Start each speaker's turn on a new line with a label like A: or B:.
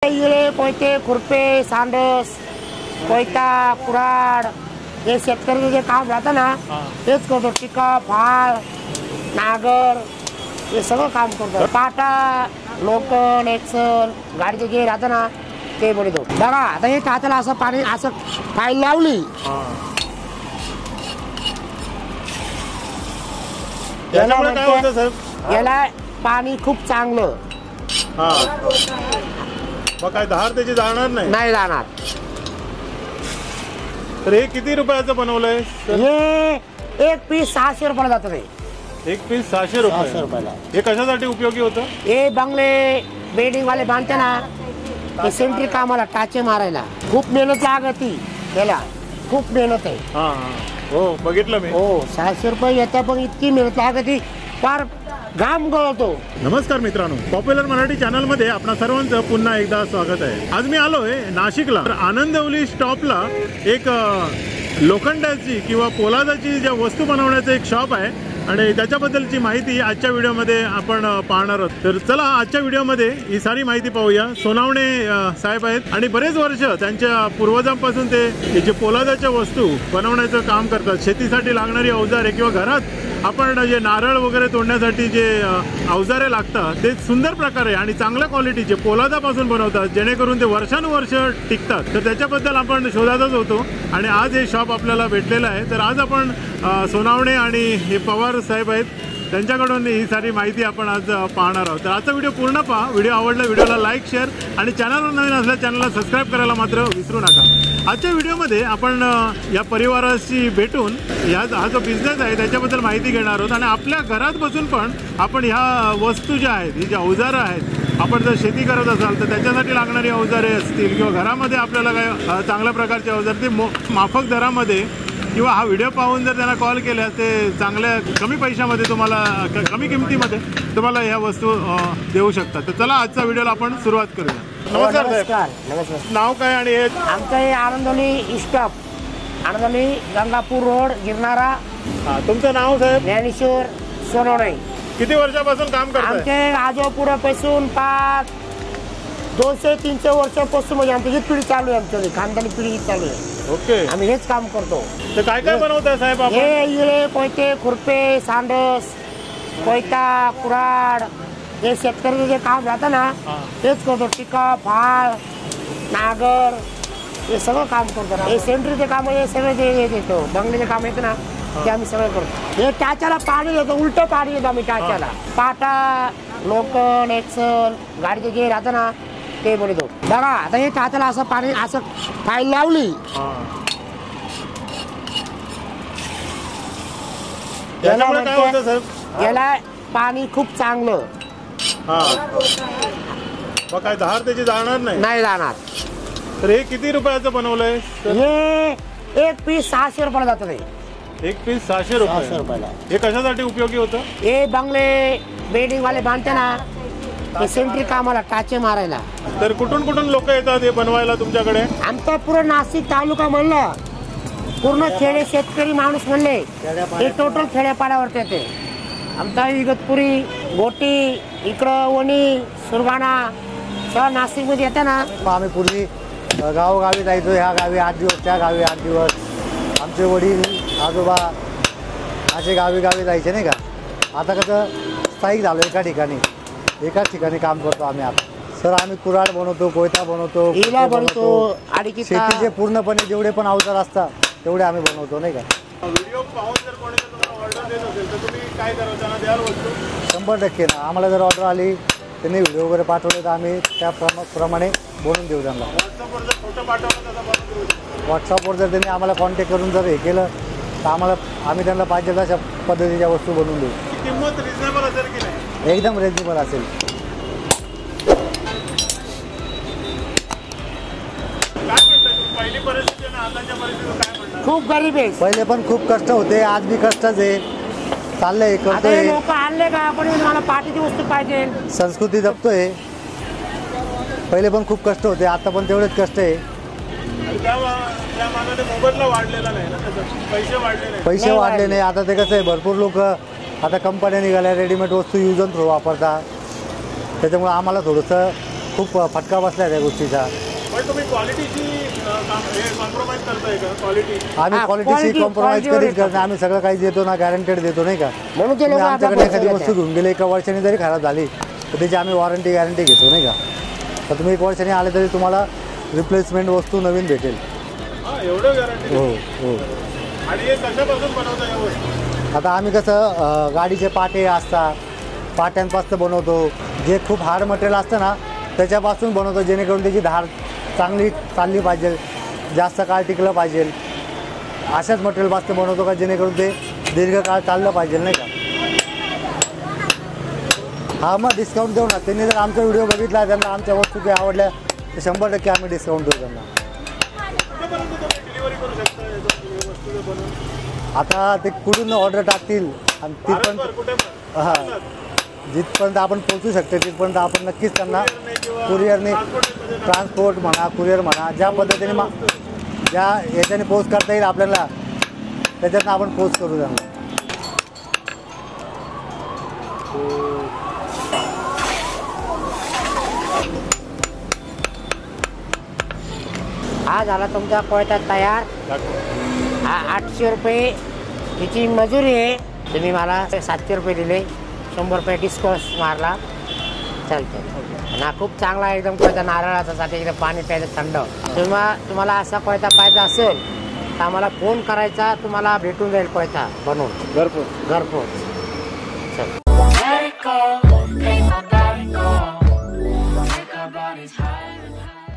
A: इळे कोयते खुरपे सांडस कोयता कुराड हे शेतकऱ्याचं जे काम राहतं ना तेच करतो. टिका फाळ नागर हे सगळं काम करतो. पाटा लोकल एक्सल गाडीचे जे राहतं ना ते बनवतो. बघा आता हे काचाला असं पाणी असं फाईल लावली याला पाणी खूप चांगलं
B: मग काय धार त्याची जाणार नाही
A: जाणार.
B: तर हे किती रुपयाचं बनवलंय?
A: हे एक पीस 600 रुपयाला जातं. ते
B: एक पीस 600 रुपयाला. हे कशासाठी उपयोगी होतं? हे
A: बंगले बिल्डिंग वाले बांधते ना सेंट्री कामाला टाचे मारायला खूप मेहनत लागती. त्याला खूप मेहनत आहे.
B: हो बघितलं मी.
A: हो 600 रुपये येतात पण इतकी मेहनत लागती फार घाम गळतो.
B: नमस्कार मित्रांनो, पॉप्युलर मराठी चॅनल मध्ये आपणा सर्वांचं पुन्हा एकदा स्वागत आहे. आज मी आलोय नाशिकला. आनंदवली स्टॉपला एक लोखंडाची किंवा पोलादाची ज्या वस्तू बनवण्याचं एक शॉप आहे आणि त्याच्याबद्दलची माहिती आजच्या व्हिडिओमध्ये आपण पाहणार आहोत. तर चला आजच्या व्हिडिओमध्ये ही सारी माहिती पाहूया. सोनावणे साहेब आहेत आणि बरेच वर्ष त्यांच्या पूर्वजांपासून ते जे पोलादाच्या वस्तू बनवण्याचं काम करतात. शेतीसाठी लागणारी अवजारे किंवा घरात आपण जे नारळ वगैरे तोडण्यासाठी जे अवजारे लागतात ते सुंदर प्रकारे आणि चांगल्या क्वालिटीचे पोलादापासून बनवतात, जेणेकरून ते वर्षानुवर्ष टिकतात. तर त्याच्याबद्दल आपण शोधातच होतो आणि आज हे शॉप आपल्याला भेटलेलं आहे. तर आज आपण सोनावणे आणि हे पवार साहेब आहेत त्यांच्याकडून ही सारी माहिती आपण आज पाहणार आहोत. तर आजचा व्हिडिओ पूर्ण पहा. व्हिडिओ आवडला व्हिडिओला लाईक शेअर आणि चॅनलवर नवीन असल्या चॅनलला सबस्क्राईब करायला मात्र विसरू नका. आजच्या व्हिडिओमध्ये आपण या परिवाराशी भेटून हा जो बिझनेस आहे त्याच्याबद्दल माहिती घेणार आहोत आणि आपल्या घरात बसून पण आपण ह्या वस्तू ज्या आहेत, ही ज्या अवजारं आहेत, आपण जर शेती करत असाल तर त्याच्यासाठी लागणारी अवजारे असतील किंवा घरामध्ये आपल्याला काय चांगल्या प्रकारचे अवजार ते माफक दरामध्ये किंवा हा व्हिडिओ पाहून जर त्यांना कॉल केल्या ते चांगल्या कमी पैशामध्ये तुम्हाला कमी किमतीमध्ये तुम्हाला ह्या वस्तू देऊ शकतात. तर चला आजच्या व्हिडिओला आपण सुरुवात करूया. नमस्कार.
A: नमस्कार.
B: नाव काय? आणि
A: आमचं हे आनंदवली स्टॉप, आनंदवली गंगापूर रोड गिरणारा.
B: तुमचं नाव साहेब?
A: ज्ञानेश्वर सोनवणे.
B: किती वर्षापासून काम करताय?
A: आमचे आजोपुढापासून 200-300 वर्षापासून म्हणजे आमची हीच पिढी चालू आहे. आमच्या खानदानी पिढी चालू आहे.
B: ओके.
A: आम्ही हेच काम करतो.
B: तर काय काय बनवताय साहेब आपण?
A: हे इळे कोयते खुरपे सांडस कोयता कुराड हे शेतकऱ्याचं जे काम राहतं ना तेच करतो. टिका फाळ नागर हे सगळं काम करतो. हे सेंट्रीचे काम हे सगळे जे देतो, बंगल्याचे काम येतं ना ते आम्ही सगळं करतो. हे टाच्याला पाणी देतो, उलट पाणी देतो आम्ही टाच्याला. पाटा लोकल एक्सल गाडीचे जे राहतं ना ते बनवतो. बघा आता हे टाच्याला असं पाणी असं फाईल लावली याला पाणी खूप चांगलं
B: मग काय धार त्याची जाणार नाही
A: जाणार.
B: तर हे किती रुपयाचं बनवलंय?
A: हे एक पीस 600 रुपयाला जातं. ते
B: एक पीस 600 रुपयाला. हे कशासाठी उपयोगी होतं?
A: हे बंगले बिल्डिंग वाले बांधते ना सेंट्री कामाला टाचे मारायला.
B: तर कुठून कुठून लोक येतात हे बनवायला तुमच्याकडे?
A: आमचा पूर्ण नाशिक तालुका म्हणलं, पूर्ण खेडे शेतकरी माणूस म्हणले हे टोटल खेड्यापाड्यावरती येते. आमचा इगतपुरी गोटी इकडं वणी सुरगाणा सगळं नाशिकमध्ये येते ना.
C: आम्ही पूर्वी गावोगावी जायचो. ह्या गावी 8 दिवस त्या गावी 8 दिवस. आमचे वडील आजोबा असे गावी जायचे नाही का. आता कसं स्थायिक झालो एकाच ठिकाणी काम करतो आम्ही. आता सर आम्ही कुऱ्हाड बनवतो, कोयता बनवतो, शेतीचे पूर्णपणे जेवढे पण अवजार असतात तेवढे आम्ही बनवतो नाही का.
B: व्हिडिओ पाहून जर कोणी तुम्हाला ऑर्डर देत असेल तर तुम्ही काय कराल? त्यांना द्याल वस्तू?
C: 100% ना. आम्हाला जर ऑर्डर आली त्यांनी व्हिडिओ वगैरे पाठवले तर आम्ही त्याप्रमाणे बनवून देऊ त्यांना.
B: व्हॉट्सअपवर जर फोटो पाठवला त्याचा बनवून देऊ शकतो.
C: व्हॉट्सअपवर जर त्यांनी आम्हाला कॉन्टॅक्ट करून जर हे केलं तर आम्ही त्यांना पाहिजे तशा पद्धतीच्या वस्तू बनवून देऊ.
B: किंमत रिजनेबल असेल की नाही?
C: एकदम रिजनेबल असेल.
B: काय म्हणताय पहिली परिस्थिती आणि आताच्या परिस्थितीत काय म्हणतात?
A: खूप गरीब आहे.
C: पहिले पण खूप कष्ट होते, आज बी कष्टच आहे. चाललंय करतोय.
A: लोक आणले का आपण मला पाठीची वस्तू पाहिजे,
C: संस्कृती जपतोय. पहिले पण खूप कष्ट होते, आता पण तेवढेच कष्ट आहे.
B: मोबदला वाढलेला नाही ना,
C: पैसे वाढले नाही. आता ते कसं आहे, भरपूर लोक आता कंपन्या निघाल्या रेडीमेड वस्तू यूज अँड थ्रो वापरतात. त्याच्यामुळे आम्हाला थोडंसं खूप फटका बसला त्या गोष्टीचा.
B: पण तुम्ही क्वालिटीची कॉम्प्रोमाइज करताय का? क्वालिटी
C: आम्ही
A: हा,
C: क्वालिटीची
A: quality-
C: कॉम्प्रोमाइज
A: quality
C: कधीच करत नाही. आम्ही सगळं काही देतो ना, गॅरंटेड देतो नाही का.
A: म्हणून ते
C: तुम्ही
A: लोक
C: आमच्याकडे एखादी वस्तू घेऊन गेले 1 वर्षाने जरी खराब झाली तर त्याची आम्ही वॉरंटी गॅरंटी घेतो नाही का. तर तुम्ही 1 वर्षाने आले तरी तुम्हाला रिप्लेसमेंट वस्तू नवीन भेटेल.
B: एवढं गॅरंटी.
C: हो हो.
B: आणि हे कशापासून बनवता या वस्तू?
C: आता आम्ही कसं गाडीचे पाटे असतात, पाट्यांपासून बनवतो. जे खूप हार्ड मटेरियल असतं ना त्याच्यापासून बनवतो, जेणेकरून त्याची धार चांगली चालली पाहिजे, जास्त काळ टिकलं पाहिजे. अशाच मटेरियलपासून बनवतो का जेणेकरून ते दीर्घकाळ चाललं पाहिजे नाही का. हा मग डिस्काउंट देऊ ना. त्यांनी जर आमचा व्हिडिओ बघितला, त्यांना आमच्या वस्तू काही आवडल्या तर 100% आम्ही डिस्काउंट देऊ त्यांना.
B: कुठेपर्यंत तुम्ही डिलिव्हरी करू शकता या वस्तू बनवून?
C: आता ते कुठून ऑर्डर टाकतील आणि तिथपर्यंत
B: कुठे पण?
C: हां जिथपर्यंत आपण पोहोचू शकतो तिथपर्यंत आपण नक्कीच त्यांना कुरिअरने, ट्रान्सपोर्ट म्हणा, कुरिअर म्हणा, ज्या पद्धतीने ज्या याच्याने पोस्ट करता येईल आपल्याला त्याच्यातनं आपण पोस्ट करू त्यांना.
A: हा झाला तुमचा कोयता तयार. हा 800 रुपये याची मजुरी आहे. तुम्ही मला 700 रुपये दिले, 100 रुपये डिस्काउंट मारला, चालतं. आणि हा खूप चांगला एकदम कोयता नारळाचा साठी एकदम पाणी प्यायचं थंड. तुम्हाला असा कोयता पाहिजे असेल तर आम्हाला फोन करायचा, तुम्हाला भेटून जाईल कोयता बनवून घरपोच. चल.
D: Let it go, make my body go, make our bodies higher and higher.